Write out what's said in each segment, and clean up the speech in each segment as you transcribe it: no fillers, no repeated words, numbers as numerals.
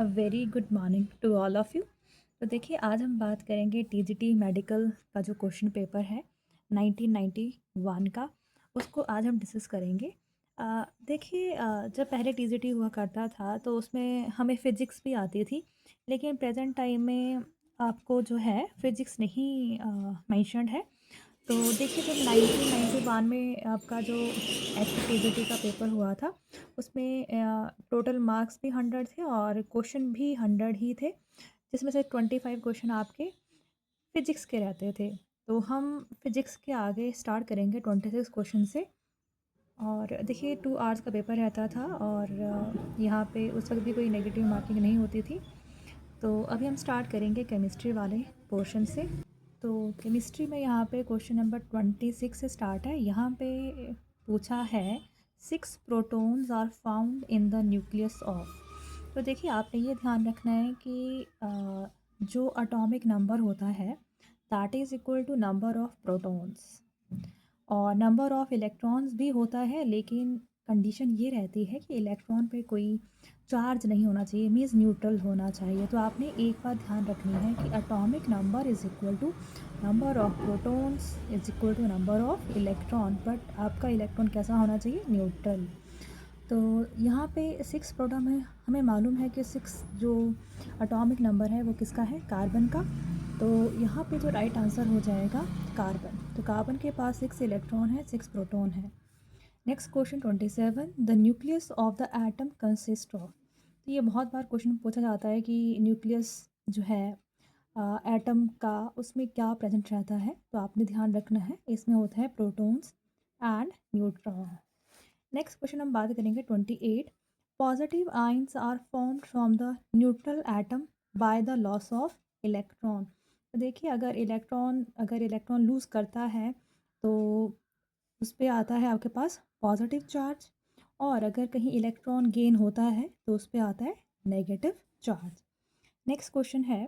A very good morning to all of you. तो देखिए आज हम बात करेंगे टीजीटी मेडिकल का जो क्वेश्चन पेपर है 1991 का, उसको आज हम डिस्कस करेंगे। देखिए जब पहले टीजीटी हुआ करता था तो उसमें हमें फ़िज़िक्स भी आती थी, लेकिन प्रेज़ेंट टाइम में आपको जो है फ़िज़िक्स नहीं मेंशन्ड है। तो देखिए जब 1991 में आपका जो एचटीटीजीटी का पेपर हुआ था, उसमें टोटल मार्क्स भी 100 थे और क्वेश्चन भी 100 ही थे, जिसमें से 25 क्वेश्चन आपके फिजिक्स के रहते थे। तो हम फिजिक्स के आगे स्टार्ट करेंगे 26 क्वेश्चन से। और देखिए 2 आवर्स का पेपर रहता था और यहाँ पे उस वक्त भी कोई नेगेटिव मार्किंग नहीं होती थी। तो अभी हम स्टार्ट करेंगे केमिस्ट्री वाले पोर्शन से। तो केमिस्ट्री में यहाँ पे क्वेश्चन नंबर 26 से स्टार्ट है। यहाँ पे पूछा है 6 protons are found in the nucleus of. तो देखिए आपने ये ध्यान रखना है कि जो एटॉमिक नंबर होता है that is equal to number of protons, और नंबर ऑफ़ इलेक्ट्रॉन्स भी होता है, लेकिन कंडीशन ये रहती है कि इलेक्ट्रॉन पे कोई चार्ज नहीं होना चाहिए, मीन्स न्यूट्रल होना चाहिए। तो आपने एक बात ध्यान रखनी है कि atomic number is equal to number of protons is equal to number of electron, but आपका इलेक्ट्रॉन कैसा होना चाहिए? न्यूट्रल। तो यहाँ पे 6 प्रोटॉन है, हमें मालूम है कि 6 जो एटॉमिक नंबर है वो किसका है? कार्बन का। तो यहाँ पे जो राइट आंसर हो जाएगा कार्बन। तो कार्बन के पास 6 इलेक्ट्रॉन है, 6 प्रोटॉन है। Next question 27, the nucleus of the atom consist of. तो ये बहुत बार क्वेश्चन पूछा जाता है कि न्यूक्लियस जो है एटम का, उसमें क्या प्रेजेंट रहता है। तो आपने ध्यान रखना है, इसमें होता है protons and neutron. Next question हम बात करेंगे 28, positive ions are formed from the neutral atom by the loss of electron. तो देखिए अगर इलेक्ट्रॉन लूज़ करता है तो उस पे आता है आपके पास पॉजिटिव चार्ज, और अगर कहीं इलेक्ट्रॉन गेन होता है तो उस पे आता है नेगेटिव चार्ज। नेक्स्ट क्वेश्चन है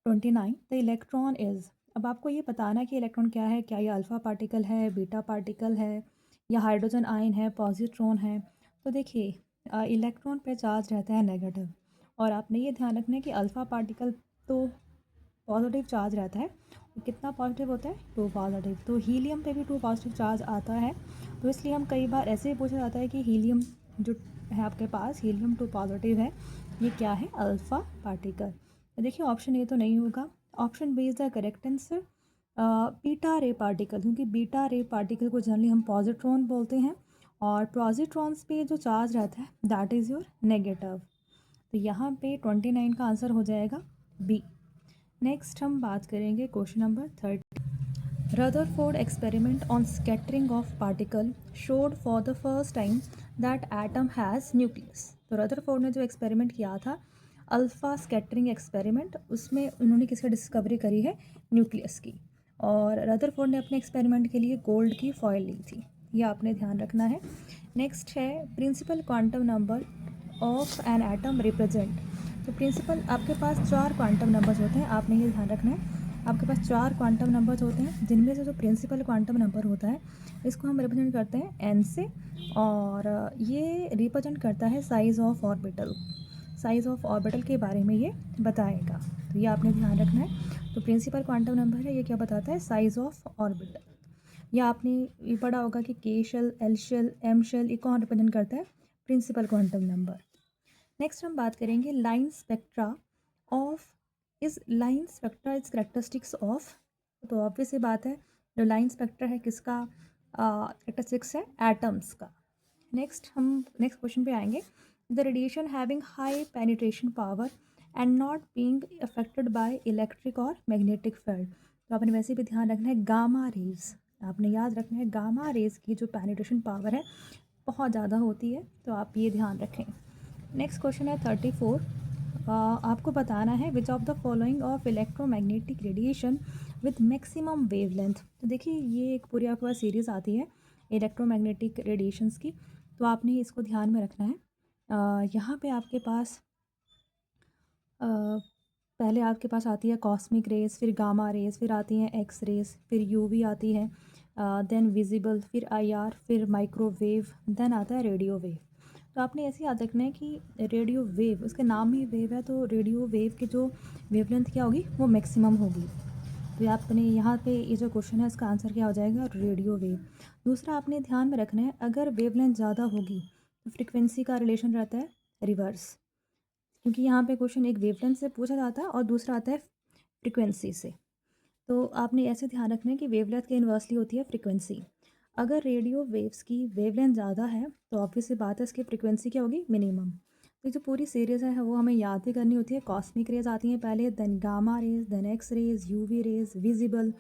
29, द इलेक्ट्रॉन इज़। अब आपको ये बताना है कि इलेक्ट्रॉन क्या है, क्या ये अल्फ़ा पार्टिकल है, बीटा पार्टिकल है, या हाइड्रोजन आयन है, पॉजिट्रॉन है। तो देखिए इलेक्ट्रॉन पे चार्ज रहता है नेगेटिव, और आपने ये ध्यान रखना है कि अल्फ़ा पार्टिकल तो पॉजिटिव चार्ज रहता है। और कितना पॉजिटिव होता है? 2 पॉजिटिव। तो हीलियम पे भी 2 पॉजिटिव चार्ज आता है। तो इसलिए हम कई बार ऐसे ही पूछा जाता है कि हीलियम जो है आपके पास, हीलियम 2 पॉजिटिव है, ये क्या है? Alpha particle. तो देखिए ऑप्शन ए तो नहीं होगा, option B is the correct answer, beta ray particle, क्योंकि बीटा रे पार्टिकल को जनरली हम पॉजिट्रॉन बोलते हैं, और पॉजिट्रॉन्स पे जो चार्ज रहता है दैट इज़ योर नेगेटिव। तो यहाँ पे 29 का आंसर हो जाएगा बी। नेक्स्ट हम बात करेंगे question number 30, Rutherford experiment on scattering of particle showed for the first time that atom has nucleus. तो रदरफोर्ड ने जो एक्सपेरिमेंट किया था अल्फ़ा स्कैटरिंग एक्सपेरिमेंट, उसमें उन्होंने किसकी डिस्कवरी करी है? न्यूक्लियस की। और रदरफोर्ड ने अपने एक्सपेरिमेंट के लिए गोल्ड की फॉइल ली थी, ये आपने ध्यान रखना है। नेक्स्ट है principal quantum number of an atom represent. तो प्रिंसिपल आपके पास 4 क्वांटम नंबर्स होते हैं, आपने ये ध्यान रखना है। आपके पास 4 क्वांटम नंबर्स होते हैं, जिनमें से जो प्रिंसिपल क्वांटम नंबर होता है इसको हम रिप्रेजेंट करते हैं एन से, और ये रिप्रेजेंट करता है size of orbital. Size of orbital के बारे में ये बताएगा, तो ये आपने ध्यान रखना है। तो प्रिंसिपल क्वांटम नंबर है, ये क्या बताता है? Size of orbital. या आपने ये पढ़ा होगा कि K shell, L shell, M shell, ये कौन रिप्रेजेंट करता है? Principal quantum number. नेक्स्ट हम बात करेंगे line spectra of, is line spectra is characteristics of. तो ऑब्वियस सी बात है, जो लाइन स्पेक्ट्रा है किसका करेक्टरिस्टिक्स है? एटम्स का। नेक्स्ट क्वेश्चन पे आएंगे, the radiation having high penetration power and not being affected by electric और मैग्नेटिक फील्ड। तो आपने वैसे भी ध्यान रखना है गामा रेज, आपने याद रखना है गामा रेज की जो पेनिट्रेशन पावर है बहुत ज़्यादा होती है, तो आप ये ध्यान रखें। नेक्स्ट क्वेश्चन है 34, आपको बताना है विच of the following of electromagnetic radiation with maximum wavelength. तो देखिए ये एक पूरी आपके पास सीरीज़ आती है इलेक्ट्रोमैग्नेटिक रेडिएशंस की, तो आपने इसको ध्यान में रखना है। यहाँ पे आपके पास पहले आपके पास आती है कॉस्मिक रेज, फिर गामा रेज, फिर आती हैं एक्स रेज, फिर यूवी आती है, देन विजिबल, फिर आईआर, फिर माइक्रोवेव, देन आता है रेडियो वेव। तो आपने ऐसे याद रखना है कि रेडियो वेव, उसके नाम ही वेव है, तो रेडियो वेव की जो वेवलेंथ क्या होगी वो मैक्सिमम होगी। तो आपने यहाँ पे ये जो क्वेश्चन है इसका आंसर क्या हो जाएगा, रेडियो वेव। दूसरा आपने ध्यान में रखना है, अगर वेवलेंथ ज़्यादा होगी तो फ्रिक्वेंसी का रिलेशन रहता है रिवर्स, क्योंकि यहाँ पे क्वेश्चन एक वेवलेंथ से पूछा जाता है और दूसरा आता है फ्रिक्वेंसी से। तो आपने ऐसे ध्यान रखना है कि वेवलेंथ के इन्वर्सली होती है फ्रिक्वेंसी। अगर रेडियो वेव्स की वेवलेंथ ज़्यादा है तो ऑब्वियस सी बात है इसकी फ्रिक्वेंसी क्या होगी, मिनिमम। तो जो पूरी सीरीज़ है वो हमें याद भी करनी होती है। कॉस्मिक रेज आती हैं पहले, then gamma rays, then X rays, UV rays, visible,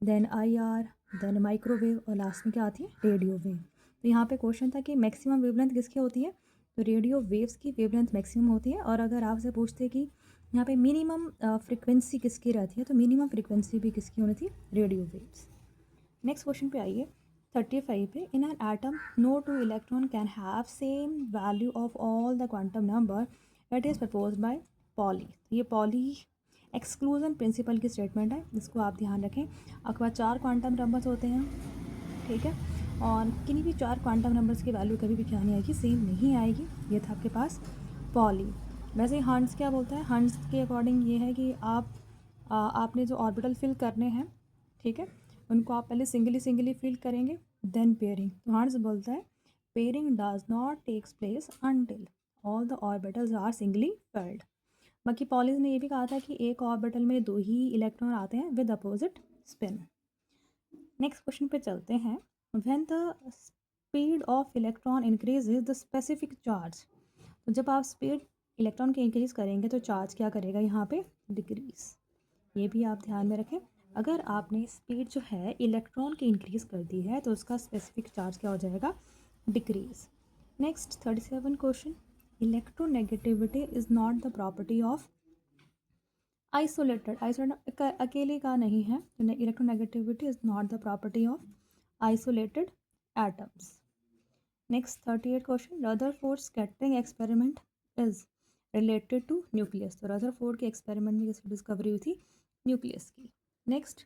then IR, then microwave, और लास्ट में क्या आती है, रेडियो वेव। तो यहाँ पे क्वेश्चन था कि मैक्सिमम वेवलेंथ किसकी होती है, तो रेडियो वेव्स की वेवलेंथ मैक्सिमम होती है। और अगर आपसे पूछते कि यहाँ पे मिनिमम फ्रिक्वेंसी किसकी रहती है, तो मिनिमम फ्रिक्वेंसी भी किसकी होनी थी, रेडियो वेव्स। नेक्स्ट क्वेश्चन पे आइए 35 पे, in an atom no two electron can have same value of all the quantum number that is propose by Pauli. ये पॉली एक्सक्लूजन प्रिंसिपल की स्टेटमेंट है, जिसको आप ध्यान रखें। आपके पास 4 क्वांटम नंबर्स होते हैं, ठीक है, और किन्हीं भी 4 क्वांटम नंबर्स की वैल्यू कभी भी क्या नहीं आएगी, सेम नहीं आएगी। ये था आपके पास पॉली। वैसे हंट्स क्या बोलता है, हंट्स के अकॉर्डिंग ये है कि आपने जो ऑर्बिटल फिल करने हैं, ठीक है, उनको आप पहले सिंगली सिंगली फिल करेंगे, देन पेयरिंग। तो हंट्स बोलता है pairing does not takes place until all the orbitals are singly filled. बाकी पॉलीज ने ये भी कहा था कि एक ऑर्बिटल में 2 ही इलेक्ट्रॉन आते हैं with opposite spin. Next question पे चलते हैं, when the speed of electron increases the specific charge. तो जब आप स्पीड इलेक्ट्रॉन की इंक्रीज करेंगे तो चार्ज क्या करेगा, यहाँ पे डिक्रीज। ये भी आप ध्यान में रखें, अगर आपने स्पीड जो है इलेक्ट्रॉन की इंक्रीज कर दी है तो उसका स्पेसिफिक चार्ज क्या हो जाएगा, decrease. Next 37 question, electronegativity is not the property of isolated अकेले का नहीं है, electronegativity is not the property of isolated atoms. Next 38 question, Rutherford scattering experiment is related to nucleus. तो रदरफोर्ड के एक्सपेरिमेंट में किसकी डिस्कवरी हुई थी, न्यूक्लियस की। Next,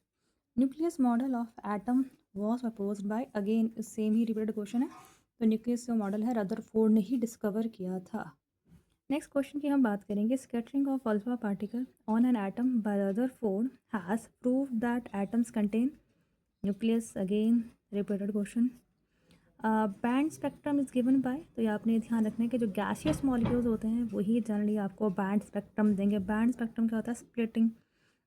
nucleus model of atom was proposed by, again same ही repeated question है। तो न्यूक्लियस जो मॉडल है रदरफोर्ड ने ही डिस्कवर किया था। नेक्स्ट क्वेश्चन की हम बात करेंगे, scattering of alpha particle on an atom by Rutherford has prove that atoms contain nucleus, again repeated question. Band spectrum is given by, तो ये आपने ध्यान रखना है कि जो गैसियस मॉलिक्यूल्स होते हैं वही जनरली आपको बैंड स्पेक्ट्रम देंगे। बैंड स्पेक्ट्रम क्या होता है, स्प्लिटिंग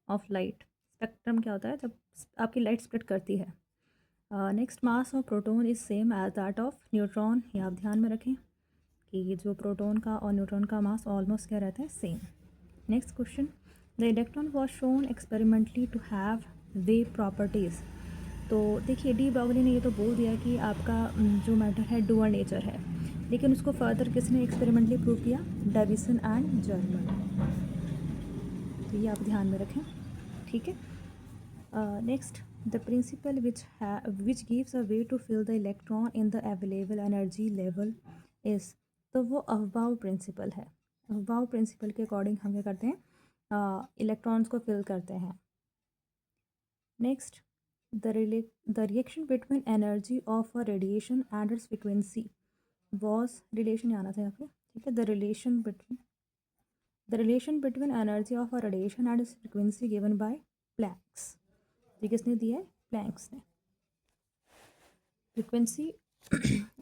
ऑफ लाइट। स्पेक्ट्रम क्या होता है, जब आपकी लाइट स्प्लिट करती है। Next, mass of proton is same as that of neutron. ये आप ध्यान में रखें कि ये जो प्रोटॉन का और न्यूट्रॉन का मास ऑलमोस्ट क्या रहता है, same. Next question, the electron was shown experimentally to have wave properties. तो देखिए डी ब्रॉगली ने ये तो बोल दिया कि आपका जो मैटर है डुअल नेचर है, लेकिन उसको फर्दर किसने एक्सपेरिमेंटली प्रूव किया, डेविसन एंड जर्मन। तो ये आप ध्यान में रखें, ठीक है। Next, the principle which gives a way to fill the electron in the available energy level is, तो वो अफबाउ प्रिंसिपल है। अफबाउ प्रिंसिपल के अकॉर्डिंग हम क्या करते हैं, इलेक्ट्रॉन्स को फिल करते हैं। Next, the reaction between energy of a radiation and its frequency was, relation आना था यहाँ पे, ठीक है, the relation between energy of a radiation and its frequency given by Planck's. ये किसने दिया है, प्लैंक्स ने। फ्रिक्वेंसी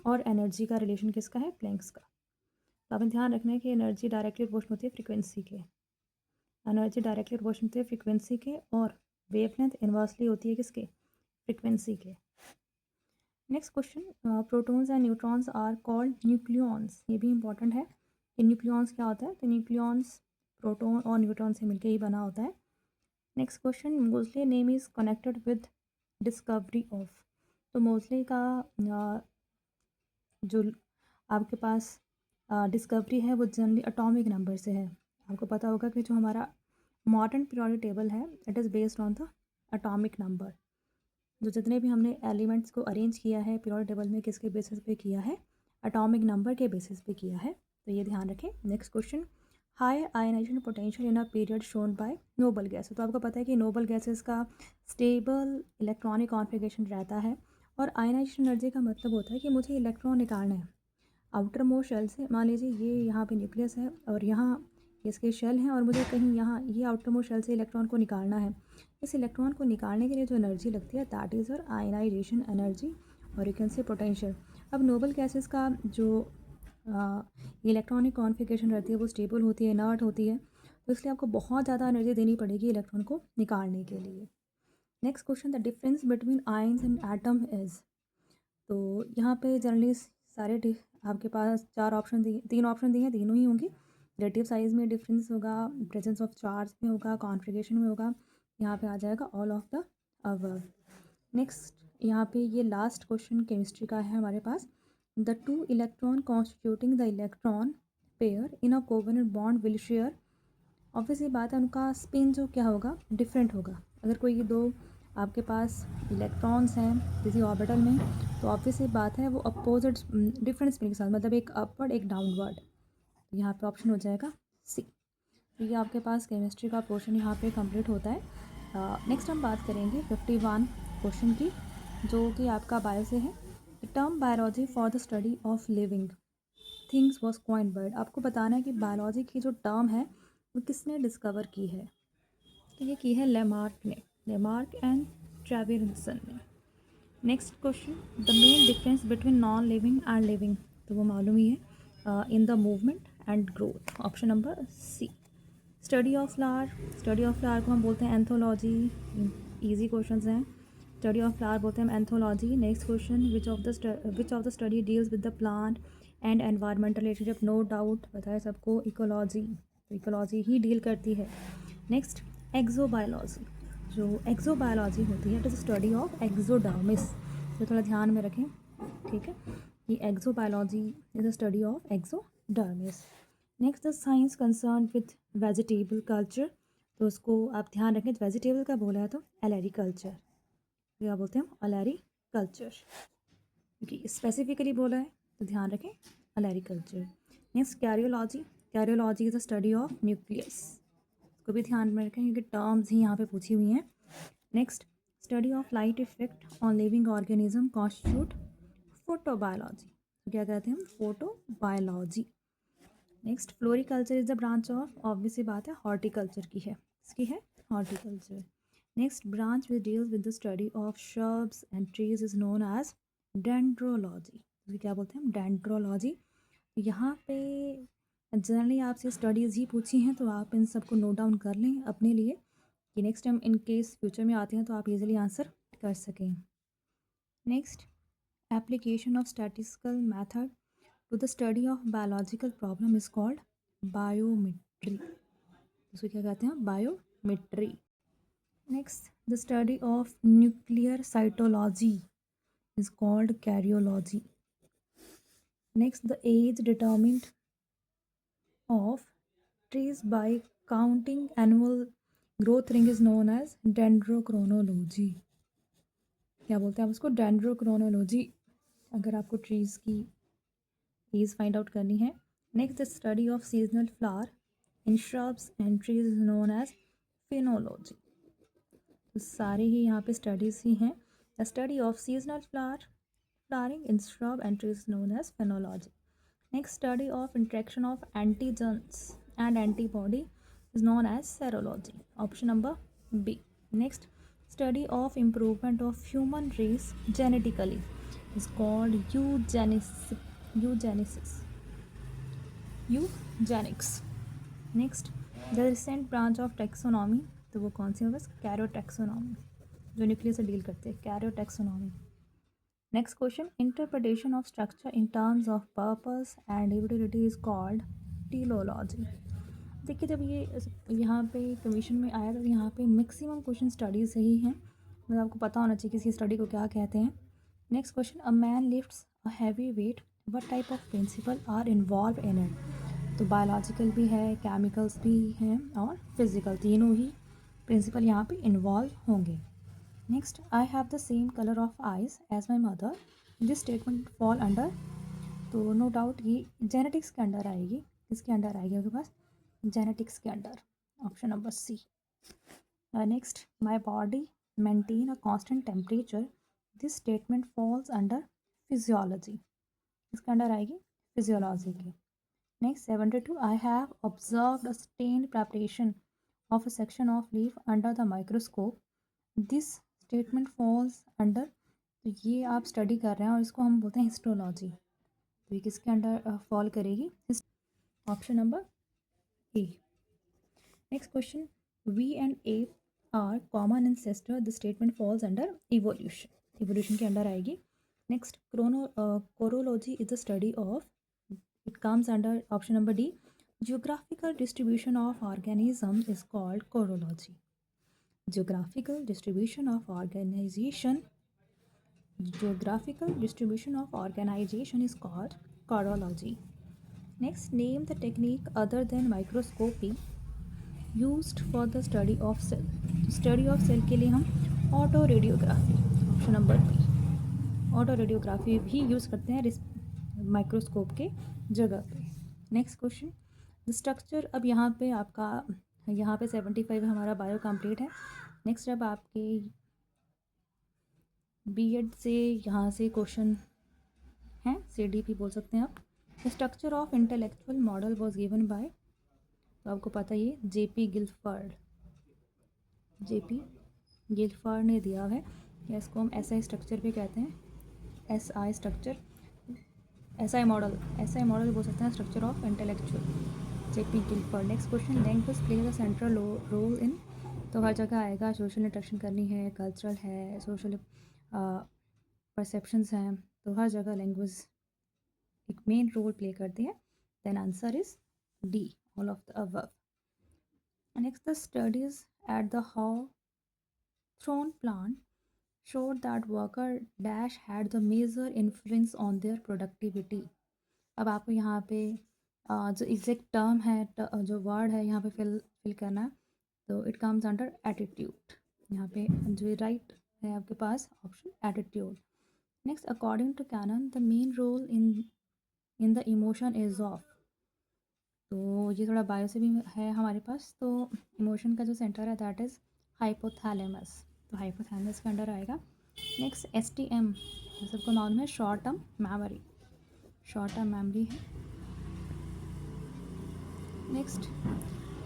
और एनर्जी का रिलेशन किसका है, प्लैंक्स का। तो आपने ध्यान रखना है कि एनर्जी डायरेक्टली प्रोपोर्शनल होती है फ्रिक्वेंसी के, एनर्जी डायरेक्टली प्रोपोर्शनल होती है फ्रिक्वेंसी के, और वेवलेंथ इन्वर्सली होती है किसके, फ्रिक्वेंसी के। Next question, protons and neutrons are called nucleons. ये भी इंपॉर्टेंट है कि न्यूक्लियॉन्स क्या होता है, तो न्यूक्लियॉन्स प्रोटॉन और न्यूट्रॉन से मिलकर ही बना होता है। Next question, Moseley name is connected with discovery of. तो मोज़ले का जो आपके पास डिस्कवरी है वो जनरली एटॉमिक नंबर से है। आपको पता होगा कि जो हमारा मॉडर्न पीरियोडिक टेबल है it is based on the atomic number. जो जितने भी हमने एलिमेंट्स को अरेंज किया है पीरियोडिक टेबल में, किसके बेसिस पे किया है, एटॉमिक नंबर के बेसिस पे किया है। तो ये ध्यान रखें। Next question, higher ionisation potential in a period shown by noble gas. तो आपको पता है कि नोबल गैसेस का स्टेबल इलेक्ट्रॉनिक कॉन्फ़िगरेशन रहता है, और आयनाइजेशन एनर्जी का मतलब होता है कि मुझे इलेक्ट्रॉन निकालना है। आउटर मोस्ट शेल से, मान लीजिए ये यहाँ पे न्यूक्लियस है और यहाँ इसके शेल हैं और मुझे कहीं यहाँ ये आउटर मोस्ट शेल से इलेक्ट्रॉन को निकालना है। इस इलेक्ट्रॉन को निकालने के लिए जो एनर्जी लगती है दैट इज़ और आयनाइजेशन एनर्जी और यू कैन से पोटेंशियल। अब नोबल गैसेस का जो इलेक्ट्रॉनिक कॉन्फ़िगरेशन रहती है वो स्टेबल होती है, इनर्ट होती है, तो इसलिए आपको बहुत ज़्यादा एनर्जी देनी पड़ेगी इलेक्ट्रॉन को निकालने के लिए। Next question, the difference between ions and atom is. तो यहाँ पे जनरली सारे आपके पास 4 ऑप्शन दिए, 3 ऑप्शन दिए हैं, तीनों ही होंगी। रिलेटिव साइज़ में डिफरेंस होगा, प्रेजेंस ऑफ चार्ज में होगा, कॉन्फ़िगरेशन में होगा, यहाँ पे आ जाएगा all of the above. Next यहाँ पे ये लास्ट क्वेश्चन केमिस्ट्री का है हमारे पास। The two electron constituting the electron pair in a covalent bond will share. Obviously बात है उनका स्पिन जो क्या होगा डिफरेंट होगा। अगर कोई दो आपके पास इलेक्ट्रॉन्स हैं किसी ऑर्बिटल में तो ऑब्वियसली बात है वो अपोजिट डिफरेंट स्पिन के साथ, मतलब एक अपवर्ड एक डाउनवर्ड। तो यहाँ पे ऑप्शन हो जाएगा सी। तो ये आपके पास केमिस्ट्री का पोर्शन यहाँ पे कंप्लीट होता है। नेक्स्ट हम बात करेंगे 51 क्वेश्चन की, जो कि आपका बायो से है। The term biology for the study of living things was coined bye. आपको बताना है कि बायोलॉजी की जो टर्म है वो किसने डिस्कवर की है। तो ये की है लेमार्क ने, लेमार्क एंड ट्रेविसन ने। Next question, the main difference between non living and living, तो वो मालूम ही है, in the movement and growth. Option number C. Study of flower, study of flower को हम बोलते हैं एंथोलॉजी। इजी क्वेश्चन हैं। स्टडी ऑफ फ्लावर बोलते हैं हम anthology. Next question, which of the study deals with the plant and environmental relationship. No doubt बताया सबको इकोलॉजी, इकोलॉजी ही डील करती है। नेक्स्ट एक्सोबायोलॉजी, जो एक्सोबायोलॉजी होती है it is study of exodermis, तो थोड़ा ध्यान में रखें, ठीक है। ये exobiology is the study of exodermis. Next the science concern with vegetable culture, तो उसको आप ध्यान रखें, वेजिटेबल का बोला है तो एलैरी कल्चर, क्या बोलते हैं हम एलैरी कल्चर, क्योंकि स्पेसिफिकली बोला है तो ध्यान रखें olericulture. Next karyology, karyology is the study of nucleus, को भी ध्यान में रखें क्योंकि टर्म्स ही यहाँ पे पूछी हुई हैं। Next study of light effect on living organism constitute photobiology, तो क्या कहते हैं हम photobiology. Next floriculture is the branch of, obviously बात है हॉर्टिकल्चर की है, इसकी है horticulture. Next branch which deals with the study of shrubs and trees is known as dendrology, तो क्या बोलते हैं हम डेंड्रोलॉजी। यहाँ पे जनरली आपसे स्टडीज़ ही पूछी हैं तो आप इन सबको नोट डाउन कर लें अपने लिए कि next time in case future में आते हैं तो आप इजीली आंसर कर सकें। Next application of statistical method to the study of biological problem is called biometry, उसको क्या कहते हैं biometry. Next the study of nuclear cytology is called karyology. Next the age determined of trees by counting annual growth ring is known as dendrochronology, क्या बोलते हैं आप उसको dendrochronology, अगर आपको ट्रीज़ की एज फाइंड आउट करनी है। Next the study of seasonal flower in shrubs and trees is known as phenology, तो सारे ही यहाँ पे स्टडीज़ ही हैं। The study of seasonal flowering in shrub and trees is known as phenology. Next study of interaction of antigens and antibody is known as serology. Option number B. Next study of improvement of human race genetically is called eugenics. Next the recent branch of taxonomy, तो वो कौन सी होगा, कैरियोटैक्सोनॉमी, जो nucleus से deal करते हैं, karyotaxonomy. Next question, interpretation of structure in terms of purpose and utility is called teleology. देखिए जब ये यहाँ पे कमीशन में आया तो यहाँ पे मैक्सिमम क्वेश्चन स्टडीज से ही हैं, मतलब आपको पता होना चाहिए किसी स्टडी को क्या कहते हैं। Next question, a man lifts a heavy weight, what type of principle are involve in it, तो बायोलॉजिकल भी है, केमिकल्स भी हैं और फिजिकल, तीनों ही प्रिंसिपल यहाँ पे इन्वॉल्व होंगे। Next, I have the same colour of eyes as my mother, this statement fall under, तो नो डाउट ये जेनेटिक्स के अंडर आएगी, किसके अंडर आएगी आपके पास, जेनेटिक्स के under, option number C. Next, my body maintain a constant temperature, this statement falls under physiology, इसके अंडर आएगी फिजियोलॉजी के। Next 72, I have observed a stained preparation of a section of leaf under the microscope. This statement falls under, तो ये आप study कर रहे हैं और इसको हम बोलते हैं हिस्टोलॉजी, तो ये किसके अंडर फॉल करेगी? Option number A. Next question, we and A are common ancestor, the statement falls under evolution, evolution के अंडर आएगी। Next chorology is the study of, it comes under option number D. Geographical distribution of organism is called chorology. Geographical distribution of organization. Geographical distribution of organization is called chorology. Next, name the technique other than microscopy used for the study of cell. Study of cell के लिए हम autoradiography, option number B, autoradiography भी use करते हैं microscope के जगह पे। Next question, the structure, अब यहाँ पे आपका, यहाँ पे 75 हमारा बायो कंप्लीट है। नेक्स्ट अब आपके बीएड से यहाँ से क्वेश्चन हैं, सीडीपी बोल सकते हैं आप। The structure of intellectual model was given by, तो आपको पता ही है जेपी गिल्फर्ड, जेपी गिल्फर्ड ने दिया है, या इसको हम एसआई स्ट्रक्चर भी कहते हैं, एसआई स्ट्रक्चर, एसआई मॉडल बोल सकते हैं, structure of intellectual, JP Guilford. Next question, language plays a central role in, तो हर जगह आएगा, सोशल इंटरेक्शन करनी है, कल्चरल है, सोशल परसेप्शंस हैं, तो हर जगह लैंग्वेज एक मेन रोल प्ले करती है। Then answer is D, all of the above. Next, the studies at the Hawthorne plant showed that worker dash had the major influence on their productivity. अब आपको यहाँ पे जो एग्जैक्ट टर्म है, जो word है यहाँ पे फिल करना है, तो इट कम्स अंडर एटीट्यूड, यहाँ पे जो राइट है आपके पास option attitude. Next, according to Cannon the main role in the emotion is of, तो ये थोड़ा बायो से भी है हमारे पास, तो इमोशन का जो सेंटर है दैट इज़ हाइपोथैलेमस, तो हाइपोथैलेमस के अंडर आएगा। नेक्स्ट, एसटीएम, सबको मालूम है, short term memory, short term memory है। Next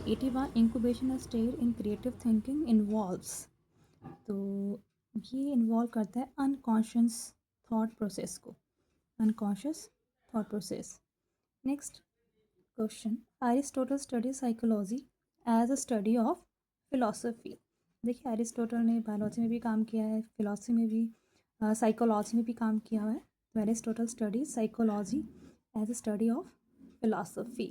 81, incubation stage in creative thinking involves, तो ये इन्वॉल्व करता है अनकॉन्शियस थॉट प्रोसेस को, unconscious thought process. Next question, Aristotle study psychology as a study of philosophy, देखिए एरिस्टोटल ने biology में भी काम किया है, फिलोसफी में भी, साइकोलॉजी में भी काम किया है, तो Aristotle study psychology as a study of philosophy.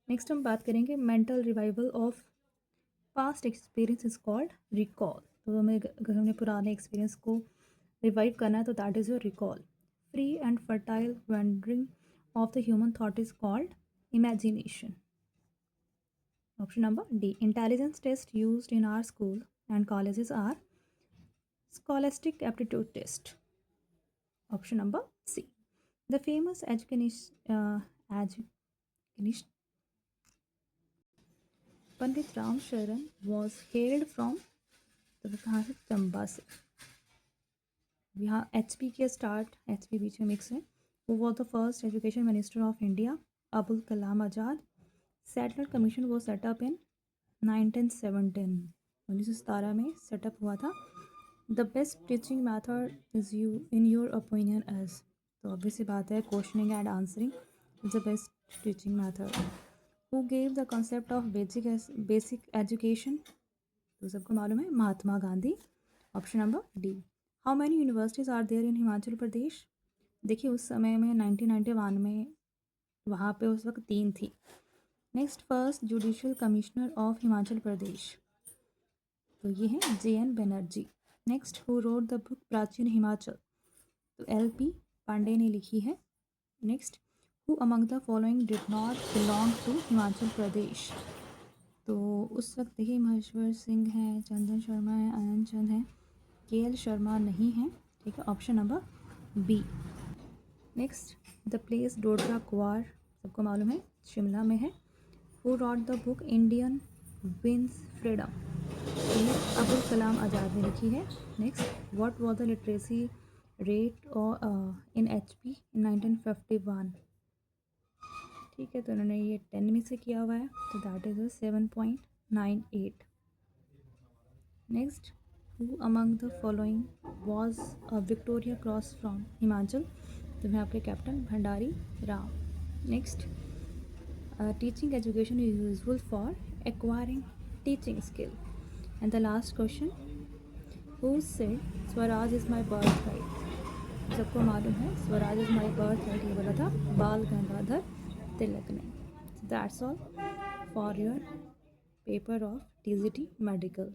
Next हम बात करेंगे mental revival of past experience is called recall, तो हमें अगर हमने पुराने एक्सपीरियंस को रिवाइव करना है तो that is your recall. Free and fertile wandering of the human thought is called imagination. Option number D. Intelligence tests used in our school and colleges are scholastic aptitude test. Option number C. The famous educationist Pandit Ram Sharan was hailed from, तो कहाँ से, चंबा से। यहाँ HP के start, HP बीच में mix है। Who was the first education minister of India? Abul Kalam Azad. Settler Commission was set up in 1917, 1917 में setup हुआ था। The best teaching method is you in your opinion is, तो obvious सी बात है, questioning and answering is the best teaching method. Who gave the concept of basic education? तो सबको मालूम है, Mahatma Gandhi. Option number D. How many universities are there in Himachal Pradesh? देखिए उस समय में 1991 में वहाँ पे उस वक्त 3 थी। Next, first judicial commissioner of Himachal Pradesh, तो ये है JN Banerjee. Next, who wrote the book Prachin Himachal, तो LP पांडे ने लिखी है। Next, who among the following did not belong to Himachal Pradesh, तो उस वक्त देखिए महेश्वर सिंह हैं, चंदन शर्मा है, आनंद चंद हैं, KL शर्मा नहीं है, ठीक है, option number B. Next, the place Dodra Kwar, सबको मालूम है, शिमला में है। Who wrote the book India wins freedom, ये अबुल कलाम आज़ाद ने लिखी है। Next, what was the literacy rate और इन HP in 1951। ठीक है, तो उन्होंने ये 10 में से किया हुआ है, तो that is 7.98। Next, who among the following was a Victoria cross from Himachal, तो यहाँ पे captain Bhandari Rao. Next, teaching education is useful for acquiring teaching skill. And the last question, who said Swaraj is my birthright? सबको मालूम है Swaraj is my birth right, ये बोला था बाल गंगाधर तिलक ने। That's all for your paper of TGT medical.